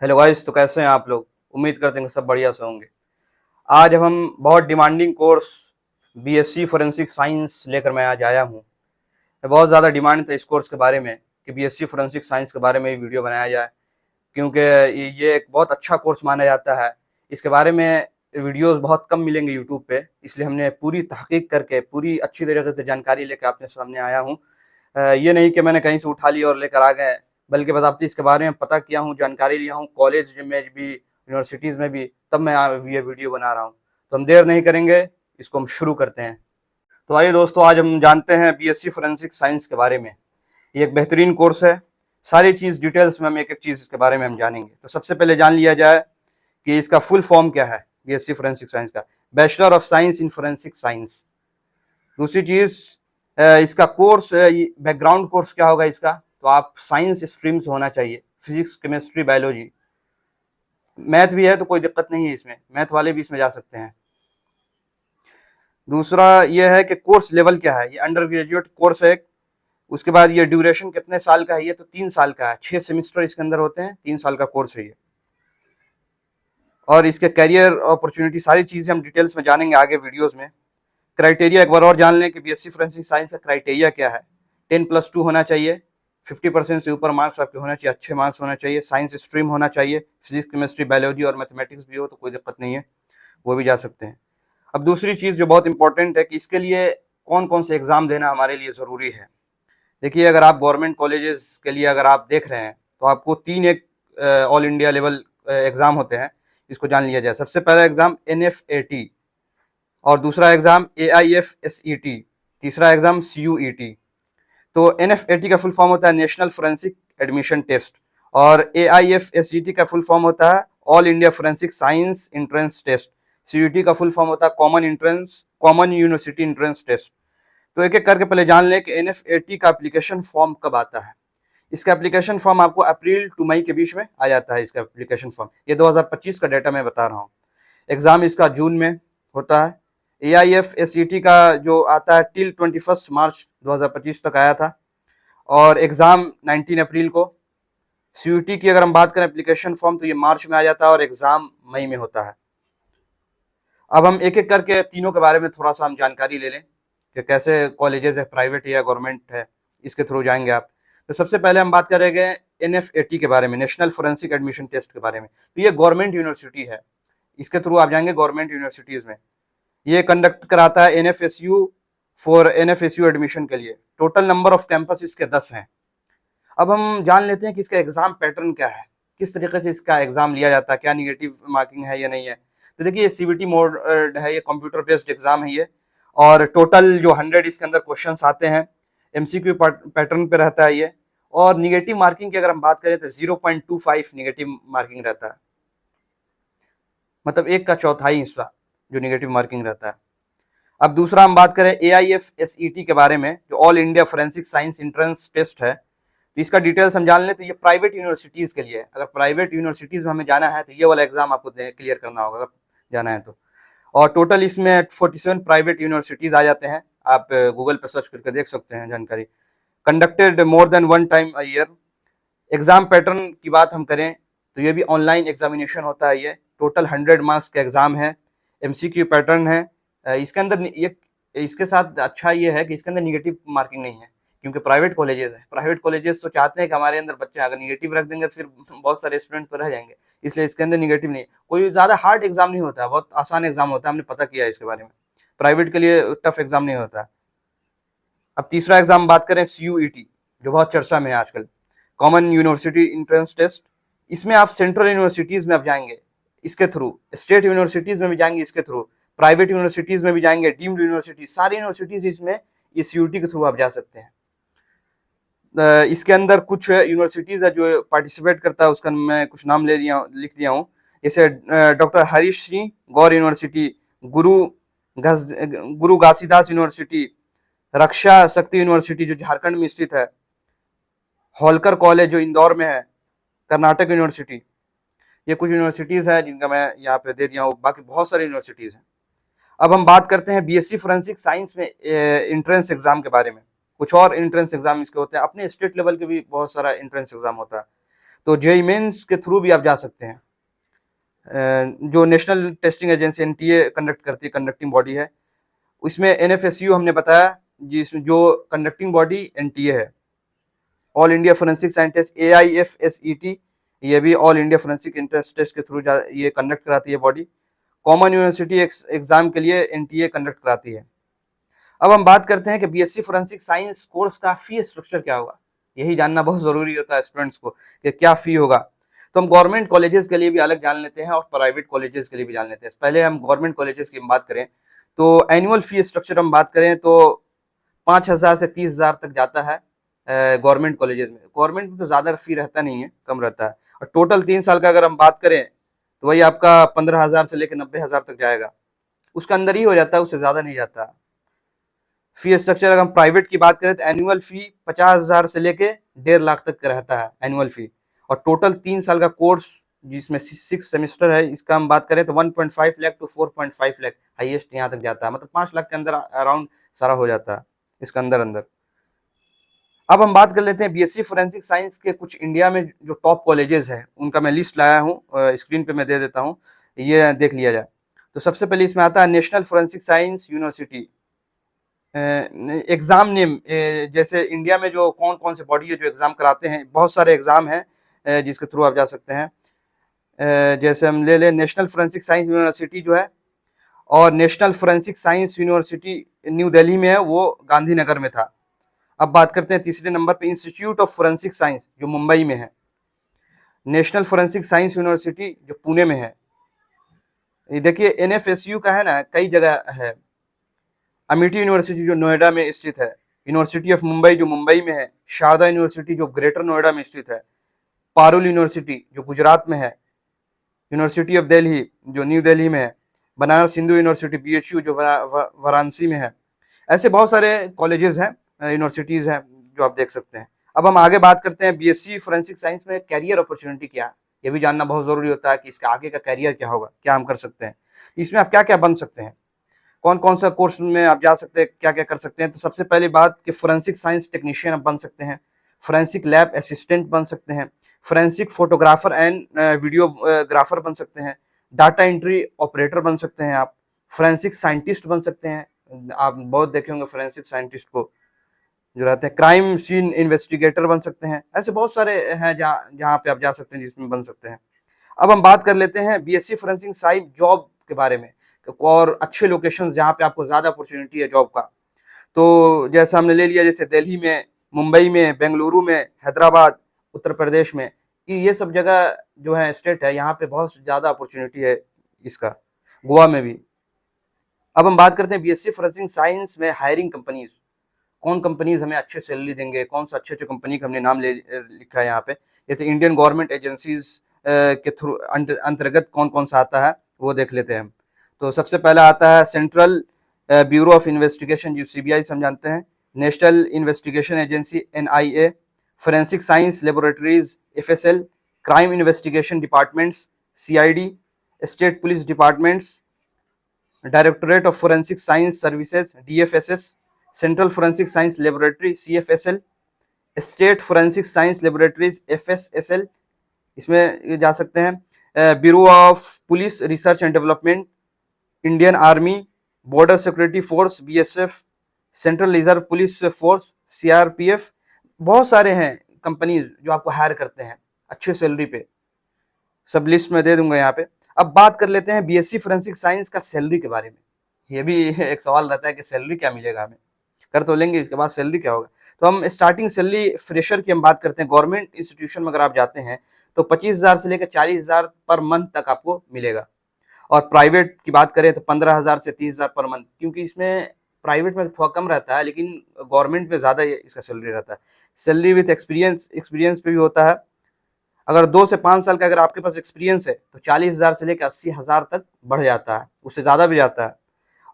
Hello guys, तो कैसे हैं आप लोग। उम्मीद करते हैं कि सब बढ़िया से होंगे। आज हम बहुत demanding course BSc forensic science लेकर मैं आज आया हूँ। बहुत ज़्यादा डिमांड था इस कोर्स के बारे में कि बीएससी फोरेंसिक साइंस के बारे में वीडियो बनाया जाए, क्योंकि ये एक बहुत अच्छा कोर्स माना जाता है। इसके बारे में वीडियोस बहुत कम मिलेंगे यूट्यूब पे, इसलिए हमने पूरी तहकीक करके पूरी अच्छी तरीके से जानकारी लेकर आपके सामने आया हूँ। ये नहीं कि मैंने कहीं से उठा लिया और लेकर आ गए, बल्कि बताते इसके बारे में पता किया हूँ, जानकारी लिया हूँ कॉलेज में भी, यूनिवर्सिटीज़ में भी, तब मैं ये वीडियो बना रहा हूँ। तो हम देर नहीं करेंगे, इसको हम शुरू करते हैं। तो आइए दोस्तों, आज हम जानते हैं बीएससी फोरेंसिक साइंस के बारे में। ये एक बेहतरीन कोर्स है। सारी चीज़ डिटेल्स में हम एक एक चीज़ इसके बारे में हम जानेंगे। तो सबसे पहले जान लिया जाए कि इसका फुल फॉर्म क्या है बीएससी फोरेंसिक साइंस का। Bachelor of science in forensic science. दूसरी चीज़, इसका कोर्स बैकग्राउंड कोर्स क्या होगा इसका, तो आप साइंस स्ट्रीम से होना चाहिए, फिजिक्स केमिस्ट्री बायोलॉजी। मैथ भी है तो कोई दिक्कत नहीं है, इसमें मैथ वाले भी इसमें जा सकते हैं। दूसरा ये है कि कोर्स लेवल क्या है। ये अंडर ग्रेजुएट कोर्स है। उसके बाद ये ड्यूरेशन कितने साल का है, ये तो 3 साल का है। 6 सेमेस्टर इसके अंदर होते हैं, 3 साल का कोर्स है ये। और इसके कैरियर अपॉर्चुनिटी सारी चीज़ें हम डिटेल्स में जानेंगे आगे वीडियोज़ में। क्राइटेरिया एक बार और जान लें कि बीएससी फोरेंसिक साइंस का क्राइटेरिया क्या है। 10+2 होना चाहिए, 50% से ऊपर मार्क्स आपके होना चाहिए, अच्छे मार्क्स होना चाहिए, साइंस स्ट्रीम होना चाहिए, फिजिक्स केमिस्ट्री बायोलॉजी और मैथमेटिक्स भी हो तो कोई दिक्कत नहीं है, वो भी जा सकते हैं। अब दूसरी चीज़ जो बहुत इंपॉर्टेंट है कि इसके लिए कौन कौन से एग्ज़ाम देना हमारे लिए ज़रूरी है। देखिए, अगर आप गवर्नमेंट कॉलेजेस के लिए अगर आप देख रहे हैं तो आपको 3 एक ऑल इंडिया लेवल एग्ज़ाम होते हैं, इसको जान लिया जाए। सबसे पहला एग्ज़ाम NFAT, और दूसरा एग्ज़ाम AIFSET, तीसरा एग्ज़ाम CUET। तो NFAT का फुल फॉर्म होता है नेशनल फोरेंसिक एडमिशन टेस्ट, और AIFSET का फुल फॉर्म होता है all India forensic science entrance test. CUET का फुल फॉर्म होता है कॉमन यूनिवर्सिटी एंट्रेंस टेस्ट। तो एक एक करके पहले जान लें कि NFAT का एप्लीकेशन फॉर्म कब आता है। इसका एप्लीकेशन फॉर्म आपको अप्रैल टू मई के बीच में आ जाता है। इसका एप्लीकेशन फॉर्म ये 2025 का डाटा मैं बता रहा हूँ। एग्ज़ाम इसका जून में होता है। AIFSET का जो आता है टिल 21 मार्च 2025 तक आया था, और एग्ज़ाम 19 अप्रैल को। CUET की अगर हम बात करें एप्लीकेशन फॉर्म, तो ये मार्च में आ जाता है और एग्ज़ाम मई में होता है। अब हम एक एक करके तीनों के बारे में थोड़ा सा हम जानकारी ले लें कि कैसे कॉलेजेस है, प्राइवेट या गवर्नमेंट है, इसके थ्रू जाएंगे आप। तो सबसे पहले हम बात करेंगे NFAT के बारे में, नेशनल फोरेंसिक एडमिशन टेस्ट के बारे में। तो ये गवर्नमेंट यूनिवर्सिटी है, इसके थ्रू आप जाएंगे गवर्नमेंट यूनिवर्सिटीज़ में। ये कंडक्ट कराता है NFSU एडमिशन के लिए। टोटल नंबर ऑफ कैंपस इसके 10 हैं। अब हम जान लेते हैं कि इसका एग्ज़ाम पैटर्न क्या है, किस तरीके से इसका एग्ज़ाम लिया जाता है, क्या निगेटिव मार्किंग है या नहीं है। तो देखिए, ये CBT मोड है, ये कंप्यूटर बेस्ड एग्ज़ाम है ये। और टोटल जो 100 इसके अंदर क्वेश्चंस आते हैं, MCQ पैटर्न पे रहता है ये। और निगेटिव मार्किंग की अगर हम बात करें तो 0.25 निगेटिव मार्किंग रहता है, मतलब 1 का चौथाई हिस्सा जो निगेटिव मार्किंग रहता है। अब दूसरा हम बात करें AIFSET के बारे में, जो all India forensic science entrance test है। तो इसका डिटेल्स हम जान लें तो ये प्राइवेट यूनिवर्सिटीज़ के लिए है। अगर प्राइवेट यूनिवर्सिटीज़ में हमें जाना है तो ये वाला एग्जाम आपको क्लियर करना होगा, अगर जाना है तो। और टोटल इसमें 47 प्राइवेट यूनिवर्सिटीज़ आ जाते हैं, आप गूगल पर सर्च करके देख सकते हैं जानकारी। Conducted more than 1 time a year. Exam pattern की बात हम करें तो ये भी ऑनलाइन एग्जामिनेशन होता है। ये टोटल 100 मार्क्स का एग्ज़ाम है, MCQ पैटर्न है। इसके अंदर ये, इसके साथ अच्छा ये है कि इसके अंदर निगेटिव मार्किंग नहीं है, क्योंकि प्राइवेट कॉलेजेस है। प्राइवेट कॉलेजेस तो चाहते हैं कि हमारे अंदर बच्चे अगर निगेटिव रख देंगे तो फिर बहुत सारे स्टूडेंट तो रह जाएंगे, इसलिए इसके अंदर निगेटिव नहीं। कोई ज़्यादा हार्ड एग्जाम नहीं होता है, बहुत आसान एग्जाम होता है, हमने पता किया है इसके बारे में। प्राइवेट के लिए टफ एग्जाम नहीं होता है। अब तीसरा एग्जाम बात करें CUET, जो बहुत चर्चा में है आजकल, कॉमन यूनिवर्सिटी एंट्रेंस टेस्ट। इसमें आप सेंट्रल यूनिवर्सिटीज़ में आप जाएंगे इसके थ्रू, स्टेट यूनिवर्सिटीज़ में भी जाएंगे इसके थ्रू, प्राइवेट यूनिवर्सिटीज़ में भी जाएंगे, डीम्ड यूनिवर्सिटी, सारी यूनिवर्सिटीज़ इसमें ये CUET के थ्रू आप जा सकते हैं। इसके अंदर कुछ यूनिवर्सिटीज़ है जो पार्टिसिपेट करता है, उसका मैं कुछ नाम लिख दिया हूँ। जैसे डॉक्टर हरीश सिंह गौर यूनिवर्सिटी, गुरु गुरु घासीदास यूनिवर्सिटी, रक्षा शक्ति यूनिवर्सिटी जो झारखंड में स्थित है, होलकर कॉलेज जो इंदौर में है, कर्नाटक यूनिवर्सिटी। ये कुछ यूनिवर्सिटीज़ है जिनका मैं यहाँ पे दे दिया हूँ, बाकी बहुत सारी यूनिवर्सिटीज़ हैं। अब हम बात करते हैं BSc फोरेंसिक साइंस में एंट्रेंस एग्जाम के बारे में। कुछ और एंट्रेंस एग्जाम इसके होते हैं, अपने स्टेट लेवल के भी बहुत सारा एंट्रेंस एग्जाम होता है। तो जेईई मेंस के थ्रू भी आप जा सकते हैं। जो national testing agency NTA conduct करती है, कंडक्टिंग बॉडी है, उसमें एनएफएसयू हमने बताया जो कंडक्टिंग बॉडी एनटीए है। All India forensic scientist AIFSET, ये भी all India forensic interest test के थ्रू ये कंडक्ट कराती है बॉडी। कॉमन यूनिवर्सिटी एग्जाम के लिए एनटीए कंडक्ट कराती है। अब हम बात करते हैं कि बीएससी फोरेंसिक साइंस कोर्स का फी स्ट्रक्चर क्या होगा। यही जानना बहुत जरूरी होता है स्टूडेंट्स को कि क्या फी होगा। तो हम गवर्नमेंट कॉलेजेस के लिए भी अलग जान लेते हैं और प्राइवेट कॉलेजेस के लिए भी जान लेते हैं। पहले हम गवर्नमेंट कॉलेजेस की बात करें तो एनुअल फी स्ट्रक्चर हम बात करें तो 5,000 से 30,000 तक जाता है गवर्नमेंट कॉलेजेस में। गवर्नमेंट में तो ज़्यादा फी रहता नहीं है, कम रहता है। और टोटल 3 साल का अगर हम बात करें तो वही आपका 15,000 से लेकर 90,000 तक जाएगा, उसका अंदर ही हो जाता है, उससे ज़्यादा नहीं जाता। फी स्ट्रक्चर अगर हम प्राइवेट की बात करें तो एनुअल फी 50,000 से लेके 1.5 लाख तक का रहता है एनुअल फी। और टोटल 3 साल का कोर्स जिसमें 6 सेमेस्टर है, इसका हम बात करें तो 1.5 लाख टू 4.5 लाख हाईएस्ट यहाँ तक जाता है। मतलब 5 लाख के अंदर अराउंड सारा हो जाता है इसका अंदर अंदर। अब हम बात कर लेते हैं बीएससी फोरेंसिक साइंस के कुछ इंडिया में जो टॉप कॉलेजेस हैं उनका मैं लिस्ट लाया हूँ, स्क्रीन पे मैं दे देता हूँ, ये देख लिया जाए। तो सबसे पहले इसमें आता है national forensic science university. Enzyme name, जैसे इंडिया में जो कौन कौन से बॉडी है जो एग्जाम कराते हैं, बहुत सारे एग्जाम हैं जिसके थ्रू आप जा सकते हैं। जैसे हम ले लें नेशनल फोरेंसिक साइंस यूनिवर्सिटी जो है, और national forensic science university new Delhi में है, वो गांधीनगर में था। अब बात करते हैं तीसरे नंबर पे इंस्टीट्यूट ऑफ फोरेंसिक साइंस जो मुंबई में है। नेशनल फोरेंसिक साइंस यूनिवर्सिटी जो पुणे में है। ये देखिए एनएफएसयू का है ना, कई जगह है। अमेठी यूनिवर्सिटी जो नोएडा में स्थित है, यूनिवर्सिटी ऑफ मुंबई जो मुंबई में है, शारदा यूनिवर्सिटी जो ग्रेटर नोएडा में स्थित है, पारुल यूनिवर्सिटी जो गुजरात में है, यूनिवर्सिटी ऑफ दिल्ली जो न्यू दिल्ली में है, बनारस हिंदू यूनिवर्सिटी BHU जो वाराणसी में है। ऐसे बहुत सारे कॉलेजेस हैं, यूनिवर्सिटीज हैं जो आप देख सकते हैं। अब हम आगे बात करते हैं बीएससी फोरेंसिक साइंस में कैरियर अपॉर्चुनिटी क्या है। ये भी जानना बहुत जरूरी होता है कि इसका आगे का कैरियर क्या होगा, क्या हम कर सकते हैं, इसमें आप क्या क्या बन सकते हैं, कौन कौन सा कोर्स में आप जा सकते हैं, क्या क्या कर सकते हैं। तो सबसे पहली बात कि फोरेंसिक साइंस टेक्नीशियन आप बन सकते हैं, फोरेंसिक लैब असिस्टेंट बन सकते हैं, फोरेंसिक फोटोग्राफर एंड वीडियोग्राफर बन सकते हैं, डाटा एंट्री ऑपरेटर बन सकते हैं आप, फोरेंसिक साइंटिस्ट बन सकते हैं, आप बहुत देखे होंगे फोरेंसिक साइंटिस्ट को जो रहते हैं, क्राइम सीन इन्वेस्टिगेटर बन सकते हैं। ऐसे बहुत सारे हैं जहाँ पे आप जा सकते हैं, जिसमें बन सकते हैं। अब हम बात कर लेते हैं बीएससी फोरेंसिक साइंस जॉब के बारे में और अच्छे लोकेशन जहाँ पे आपको ज्यादा अपॉर्चुनिटी है जॉब का। तो जैसा हमने ले लिया, जैसे दिल्ली में, मुंबई में, बेंगलुरु में, हैदराबाद, उत्तर प्रदेश में, ये सब जगह जो है स्टेट है, यहाँ पे बहुत ज्यादा अपॉर्चुनिटी है इसका, गोवा में भी। अब हम बात करते हैं बीएससी फोरेंसिक साइंस में हायरिंग कंपनीज, कौन कंपनीज हमें अच्छे सैलरी देंगे, कौन सा अच्छे अच्छे कंपनी का हमने नाम लिखा है यहाँ पे। जैसे इंडियन गवर्नमेंट एजेंसीज के थ्रू अंतर्गत कौन कौन सा आता है वो देख लेते हैं हम। तो सबसे पहला आता है सेंट्रल ब्यूरो ऑफ इन्वेस्टिगेशन जो CBI से हम जानते हैं, national investigation agency NIA, forensic science laboratories FSL, crime investigation departments CID, state police departments, directorate of forensic science services DFSS, central forensic science laboratory CFSL, state forensic science laboratories FSSL, इसमें जा सकते हैं। Bureau of police research and development, Indian army, border security force BSF, central reserve police force CRPF, बहुत सारे हैं companies जो आपको higher करते हैं अच्छे सैलरी पे, सब लिस्ट में दे दूंगा यहाँ पे। अब बात कर लेते हैं बीएससी फोरेंसिक साइंस का सैलरी के बारे में। ये भी एक सवाल रहता है कि सैलरी क्या मिलेगा हमें, कर तो लेंगे, इसके बाद सैलरी क्या होगा। तो हम स्टार्टिंग सैलरी फ्रेशर की हम बात करते हैं, गवर्नमेंट इंस्टीट्यूशन में अगर आप जाते हैं तो 25,000 से लेकर 40,000 पर मंथ तक आपको मिलेगा। और प्राइवेट की बात करें तो 15,000 से 30,000 पर मंथ, क्योंकि इसमें प्राइवेट में थोड़ा कम रहता है लेकिन गवर्नमेंट में ज़्यादा इसका सैलरी रहता है। सैलरी विथ एक्सपीरियंस पे भी होता है। अगर 2 से 5 साल का अगर आपके पास एक्सपीरियंस है तो 40,000 से लेकर 80,000 तक बढ़ जाता है, उससे ज़्यादा भी जाता है।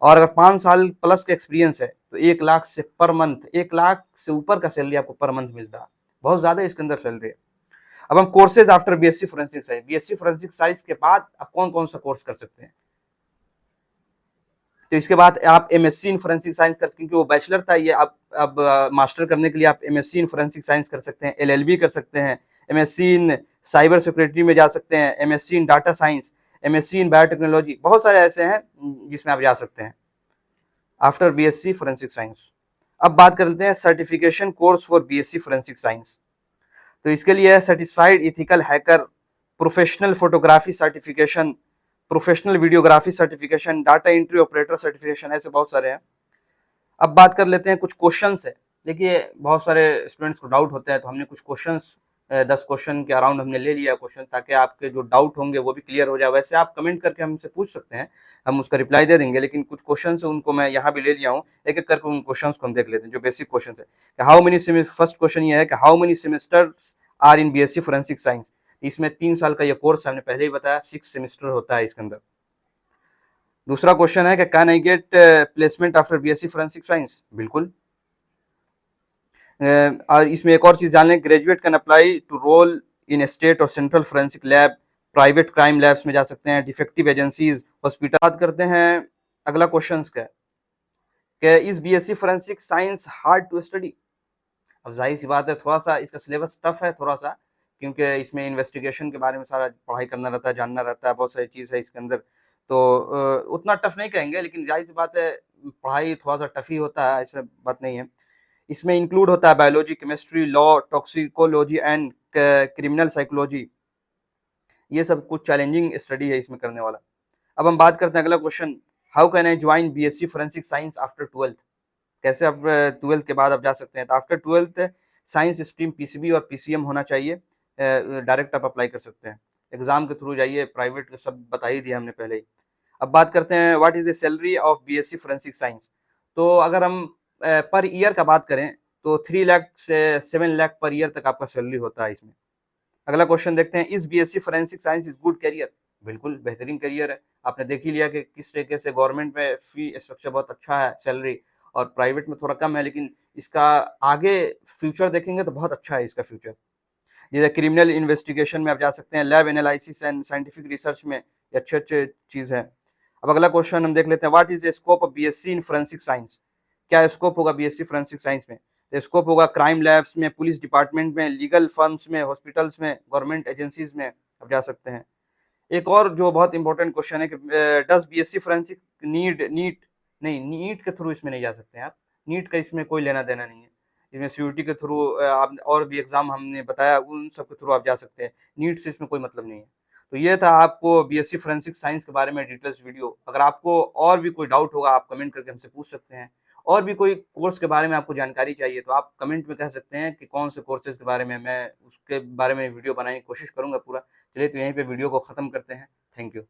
और अगर 5 साल प्लस का एक्सपीरियंस है तो 1 लाख से पर मंथ, 1 लाख से ऊपर का सैलरी आपको पर मंथ मिलता है, बहुत ज़्यादा इसके अंदर सैलरी है। अब हम courses after BSc forensic science, BSc forensic science के बाद आप कौन कौन सा कोर्स कर सकते हैं। तो इसके बाद आप MSc इन फोरेंसिक साइंस कर, क्योंकि वो बैचलर था, ये अब मास्टर करने के लिए आप MSc इन फोरेंसिक साइंस कर सकते हैं, LLB कर सकते हैं, MSc इन साइबर सिक्योरिटी में जा सकते हैं, MSc in data science, MSc in biotechnology, बहुत सारे ऐसे हैं जिसमें आप जा सकते हैं आफ्टर बीएससी फोरेंसिक साइंस। अब बात कर लेते हैं certification course for BSc forensic science. तो इसके लिए है certified ethical hacker, professional photography certification, professional videography certification, data entry operator certification, ऐसे बहुत सारे हैं। अब बात कर लेते हैं कुछ क्वेश्चंस है। देखिए बहुत सारे स्टूडेंट्स को डाउट होते हैं, तो हमने कुछ क्वेश्चंस 10 क्वेश्चन के अराउंड हमने ले लिया क्वेश्चन, ताकि आपके जो डाउट होंगे वो भी क्लियर हो जाए। वैसे आप कमेंट करके हमसे पूछ सकते हैं, हम उसका रिप्लाई दे देंगे, लेकिन कुछ क्वेश्चन है उनको मैं यहाँ भी ले लिया हूँ। एक एक करके उन क्वेश्चन को हम देख लेते हैं जो बेसिक क्वेश्चन है। हाउ मेनी फर्स्ट क्वेश्चन ये है कि how many semesters are in BSc forensic science. इसमें 3 साल का ये कोर्स हमने पहले ही बताया, 6 सेमेस्टर होता है इसके अंदर। दूसरा क्वेश्चन है कि can I get placement after BSc forensic science. बिल्कुल। और इसमें एक और चीज जान लें, graduate can apply to role in state और central forensic lab, private crime labs में जा सकते हैं, डिफेक्टिव एजेंसीज, हॉस्पिटल। बात करते हैं अगला क्वेश्चन का, is BSc forensic science hard to study. अब जाहिर सी बात है, थोड़ा सा इसका सिलेबस टफ है थोड़ा सा, क्योंकि इसमें इन्वेस्टिगेशन के बारे में सारा पढ़ाई करना रहता है, जानना रहता है, बहुत सारी चीज़ है इसके अंदर। तो उतना टफ नहीं कहेंगे, लेकिन जाहिर सी बात है पढ़ाई थोड़ा सा टफ ही होता है, ऐसा बात नहीं है। इसमें इंक्लूड होता है biology, chemistry, law, toxicology and criminal psychology. ये सब कुछ चैलेंजिंग स्टडी है इसमें करने वाला। अब हम बात करते हैं अगला question, how can I join BSc forensic science after 12th। कैसे आप 12th के बाद आप जा सकते हैं। तो after 12th science stream PCB और पीसीएम होना चाहिए, डायरेक्ट आप अप्लाई कर सकते हैं, एग्जाम के थ्रू जाइए, प्राइवेट सब बता ही दिया हमने पहले ही। अब बात करते हैं what is the salary of BSc forensic science. तो अगर हम पर ईयर का बात करें तो 3 लाख से 7 लाख पर ईयर तक आपका सैलरी होता है इसमें। अगला क्वेश्चन देखते हैं, is BSc forensic science is good career. बिल्कुल बेहतरीन करियर है। आपने देख ही लिया कि किस तरीके से गवर्नमेंट में फी स्ट्रक्चर बहुत अच्छा है, सैलरी, और प्राइवेट में थोड़ा कम है, लेकिन इसका आगे फ्यूचर देखेंगे तो बहुत अच्छा है इसका फ्यूचर। जैसे क्रिमिनल इन्वेस्टिगेशन में आप जा सकते हैं, lab analysis and scientific research में अच्छे अच्छे चीज़ है। अब अगला क्वेश्चन हम देख लेते हैं, what is the scope of BSc in forensic science. क्या स्कोप होगा बीएससी फोरेंसिक साइंस में। तो स्कोप होगा क्राइम लैब्स में, पुलिस डिपार्टमेंट में, लीगल फर्म्स में, हॉस्पिटल्स में, गवर्नमेंट एजेंसीज में आप जा सकते हैं। एक और जो बहुत इंपॉर्टेंट क्वेश्चन है कि डज बीएससी फोरेंसिक नीट नहीं, नीट के थ्रू इसमें नहीं जा सकते हैं आप, नीट का इसमें कोई लेना देना नहीं है। इसमें सीयूटी के थ्रू आप और भी एग्जाम हमने बताया उन सब के थ्रू आप जा सकते हैं, नीट से इसमें कोई मतलब नहीं है। तो ये था आपको बीएससी फोरेंसिक साइंस के बारे में डिटेल्स वीडियो। अगर आपको और भी कोई डाउट होगा आप कमेंट करके हमसे पूछ सकते हैं, और भी कोई कोर्स के बारे में आपको जानकारी चाहिए तो आप कमेंट में कह सकते हैं कि कौन से कोर्सेज के बारे में, मैं उसके बारे में वीडियो बनाने की कोशिश करूंगा पूरा। चलिए तो यहीं पे वीडियो को ख़त्म करते हैं। Thank you.